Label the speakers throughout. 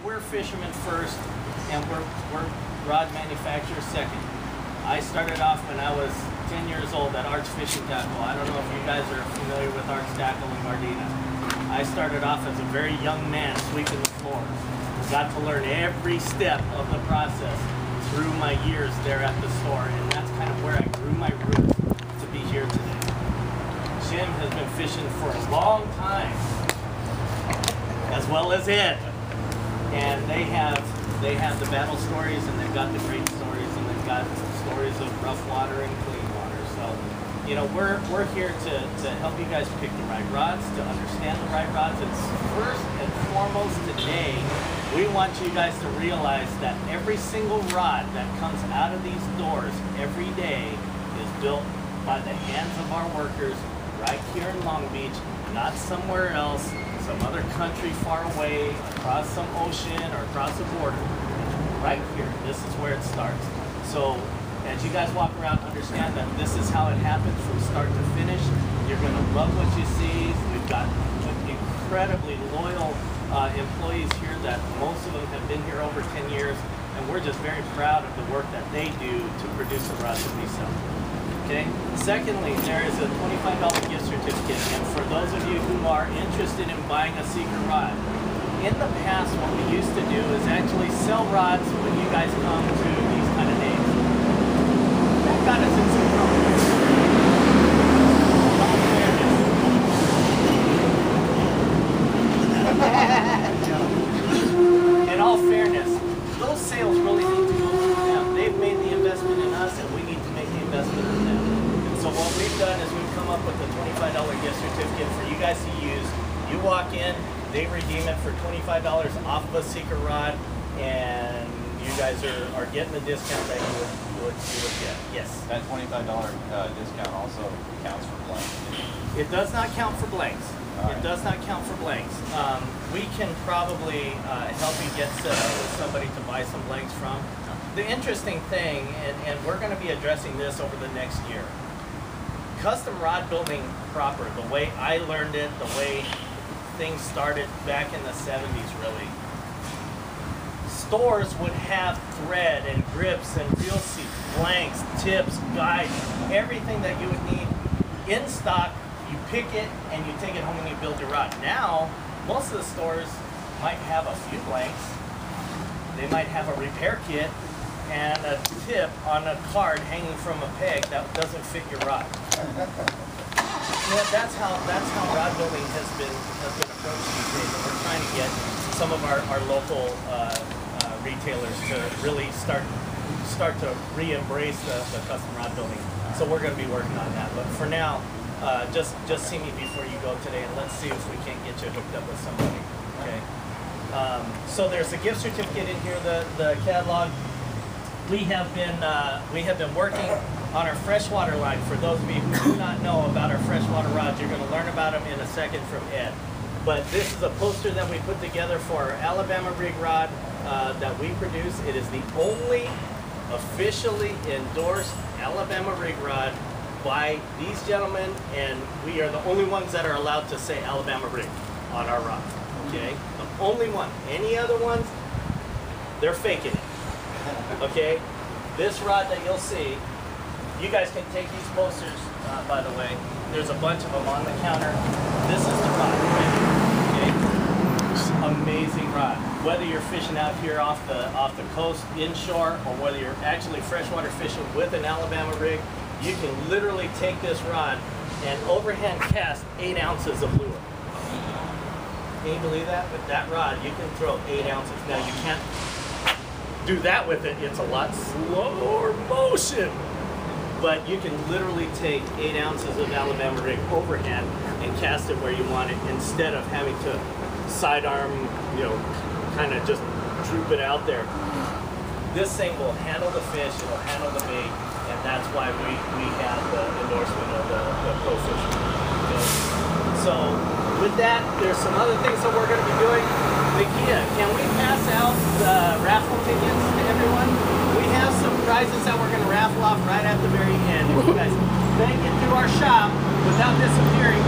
Speaker 1: we're fishermen first, and we're rod manufacturers second. I started off when I was 10 years old at Arch Fishing Tackle. I don't know if you guys are familiar with Arch Tackle in Gardena. I started off as a very young man sweeping the floors. Got to learn every step of the process through my years there at the store, and that's kind of where I grew my roots to be here today. Jim has been fishing for a long time, as well as Ed, and they have the battle stories, and they've got the great stories, and they've got stories of rough water and clean water. So, you know, we're here to help you guys pick the right rods, to understand the right rods. It's first and foremost today, we want you guys to realize that every single rod that comes out of these doors every day is built by the hands of our workers right here in Long Beach, not somewhere else, some other country far away, across some ocean or across the border. Right here, this is where it starts. So as you guys walk around, understand that this is how it happens from start to finish. You're gonna love what you see. We've got incredibly loyal employees here that most of them have been here over 10 years, and we're just very proud of the work that they do to produce the rods that we sell. Okay. Secondly, there is a $25 gift certificate, and for those of you who are interested in buying a Seeker rod, in the past what we used to do is actually sell rods when you guys come to these kind of days. That got us in some trouble. In all fairness, those sales really need to go through them. They've made the investment in us, and we need to make the investment in them. And so what we've done is we've come up with a $25 gift certificate for you guys to use. You walk in, they redeem it for $25 off of a Seeker rod, and you guys are getting the discount that you would get. Yes.
Speaker 2: That $25 discount also counts for blanks.
Speaker 1: It does not count for blanks.
Speaker 2: Right.
Speaker 1: It does not count for blanks. We can probably help you get set up with somebody to buy some blanks from. The interesting thing, and we're going to be addressing this over the next year, custom rod building proper, the way I learned it, the way things started back in the 70s really. Stores would have thread and grips and reel seats, blanks, tips, guides, everything that you would need in stock. You pick it and you take it home and you build your rod. Now, most of the stores might have a few blanks. They might have a repair kit and a tip on a card hanging from a peg that doesn't fit your rod. Yeah, that's how rod building has been approached these days, and we're trying to get some of our local retailers to really start to re-embrace the custom rod building. So we're going to be working on that. But for now, just see me before you go today, and let's see if we can't get you hooked up with somebody. Okay. So there's a gift certificate in here, the catalog. We have been working on our freshwater line. For those of you who do not know about our freshwater rods, you're going to learn about them in a second from Ed. But this is a poster that we put together for our Alabama rig rod that we produce. It is the only officially endorsed Alabama rig rod by these gentlemen, and we are the only ones that are allowed to say Alabama rig on our rods. Okay, the only one. Any other ones, they're faking it. Okay, this rod that you'll see, you guys can take these posters, by the way. There's a bunch of them on the counter. This is the rod right here, okay? Amazing rod. Whether you're fishing out here off the coast, inshore, or whether you're actually freshwater fishing with an Alabama rig, you can literally take this rod and overhand cast 8 ounces of lure. Can you believe that? With that rod, you can throw 8 ounces. Now, you can't do that with it. It's a lot slower motion. But you can literally take 8 ounces of Alabama rig overhand and cast it where you want it, instead of having to sidearm, you know, kind of just droop it out there. This thing will handle the fish, it'll handle the bait, and that's why we have the endorsement of the pro fisherman. Okay? So with that, there's some other things that we're going to be doing. Nakia, can we pass out the raffle tickets to everyone? We have some prizes that we're going to raffle off right at the very end. If you guys make it through our shop without disappearing,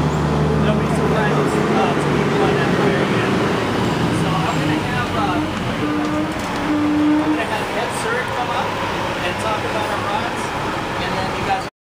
Speaker 1: there'll be some prizes to be won at the very end. So I'm going to have come up and talk about our